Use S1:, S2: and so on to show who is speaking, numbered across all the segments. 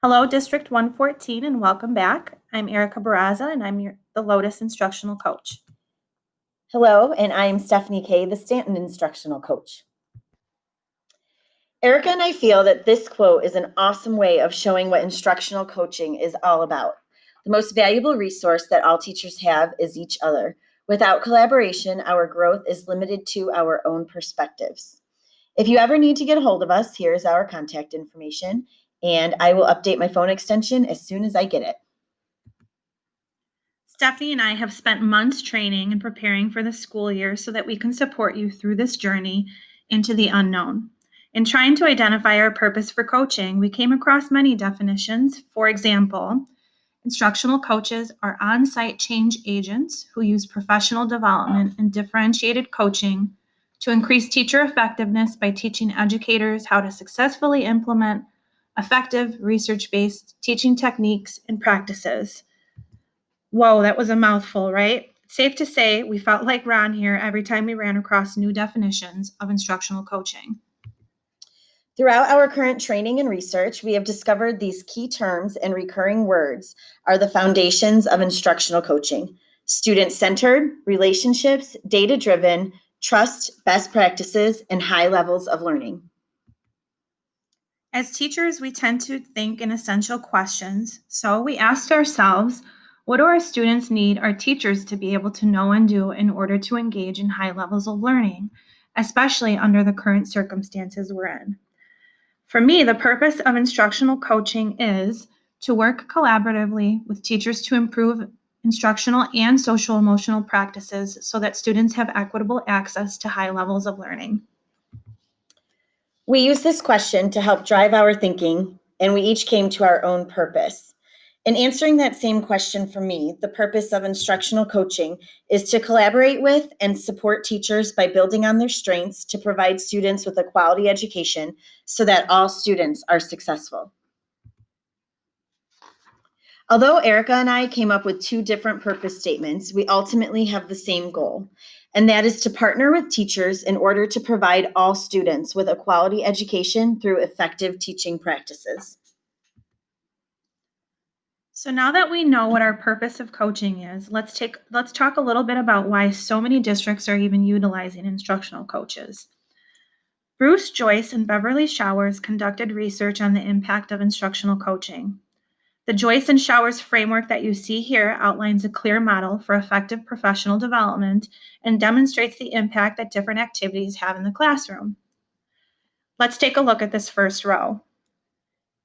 S1: Hello, District 114, and welcome back. I'm Erica Barraza, and I'm the Lotus Instructional Coach.
S2: Hello, and I'm Stephanie Kay, the Stanton Instructional Coach. Erica and I feel that this quote is an awesome way of showing what instructional coaching is all about. The most valuable resource that all teachers have is each other. Without collaboration, our growth is limited to our own perspectives. If you ever need to get a hold of us, here's our contact information, and I will update my phone extension as soon as I get it.
S1: Stephanie and I have spent months training and preparing for the school year so that we can support you through this journey into the unknown. In trying to identify our purpose for coaching, we came across many definitions. For example, instructional coaches are on-site change agents who use professional development and differentiated coaching to increase teacher effectiveness by teaching educators how to successfully implement effective research-based teaching techniques and practices. Whoa, that was a mouthful, right? Safe to say we felt like Ron here every time we ran across new definitions of instructional coaching.
S2: Throughout our current training and research, we have discovered these key terms and recurring words are the foundations of instructional coaching: student-centered, relationships, data-driven, trust, best practices, and high levels of learning.
S1: As teachers, we tend to think in essential questions, so we asked ourselves, what do our students need our teachers to be able to know and do in order to engage in high levels of learning, especially under the current circumstances we're in? For me, the purpose of instructional coaching is to work collaboratively with teachers to improve instructional and social emotional practices so that students have equitable access to high levels of learning.
S2: We use this question to help drive our thinking, and we each came to our own purpose. In answering that same question for me, the purpose of instructional coaching is to collaborate with and support teachers by building on their strengths to provide students with a quality education so that all students are successful. Although Erica and I came up with two different purpose statements, we ultimately have the same goal, and that is to partner with teachers in order to provide all students with a quality education through effective teaching practices.
S1: So now that we know what our purpose of coaching is, let's talk a little bit about why so many districts are even utilizing instructional coaches. Bruce Joyce and Beverly Showers conducted research on the impact of instructional coaching. The Joyce and Showers framework that you see here outlines a clear model for effective professional development and demonstrates the impact that different activities have in the classroom. Let's take a look at this first row.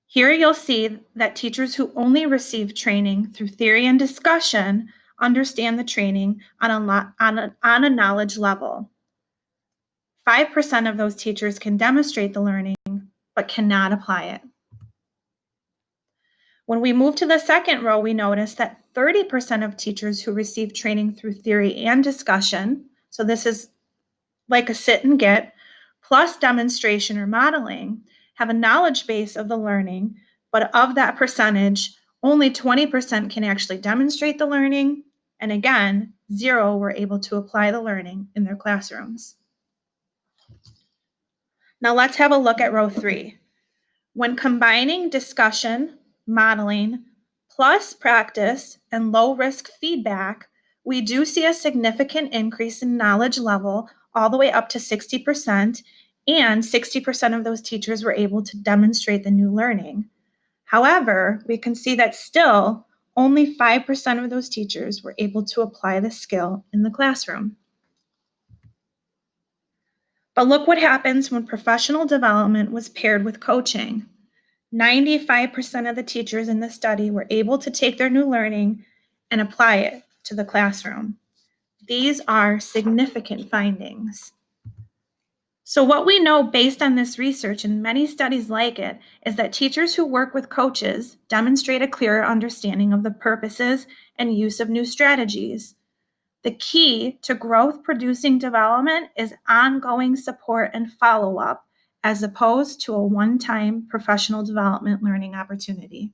S1: Here you'll see that teachers who only receive training through theory and discussion understand the training on a knowledge level. 5% of those teachers can demonstrate the learning, but cannot apply it. When we move to the second row, we notice that 30% of teachers who receive training through theory and discussion, so this is like a sit and get, plus demonstration or modeling, have a knowledge base of the learning, but of that percentage, only 20% can actually demonstrate the learning, and again, 0 were able to apply the learning in their classrooms. Now let's have a look at row 3. When combining discussion, modeling, plus practice and low-risk feedback, we do see a significant increase in knowledge level all the way up to 60%, and 60% of those teachers were able to demonstrate the new learning. However, we can see that still only 5% of those teachers were able to apply the skill in the classroom. But look what happens when professional development was paired with coaching. 95% of the teachers in the study were able to take their new learning and apply it to the classroom. These are significant findings. So what we know based on this research and many studies like it is that teachers who work with coaches demonstrate a clearer understanding of the purposes and use of new strategies. The key to growth-producing development is ongoing support and follow-up, as opposed to a one-time professional development learning opportunity.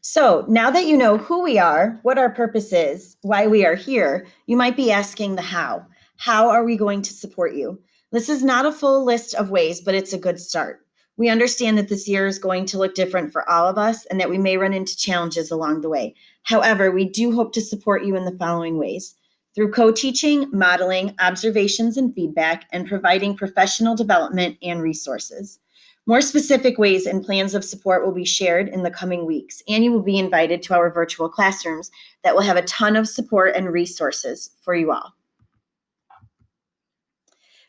S2: So now that you know who we are, what our purpose is, why we are here, you might be asking the how. How are we going to support you? This is not a full list of ways, but it's a good start. We understand that this year is going to look different for all of us and that we may run into challenges along the way. However, we do hope to support you in the following ways: through co-teaching, modeling, observations and feedback, and providing professional development and resources. More specific ways and plans of support will be shared in the coming weeks, and you will be invited to our virtual classrooms that will have a ton of support and resources for you all.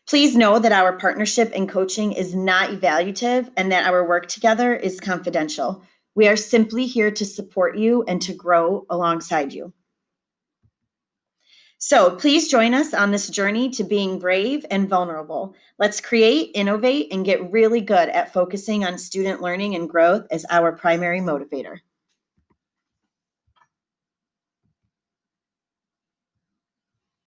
S2: Please know that our partnership in coaching is not evaluative and that our work together is confidential. We are simply here to support you and to grow alongside you. So please join us on this journey to being brave and vulnerable. Let's create, innovate, and get really good at focusing on student learning and growth as our primary motivator.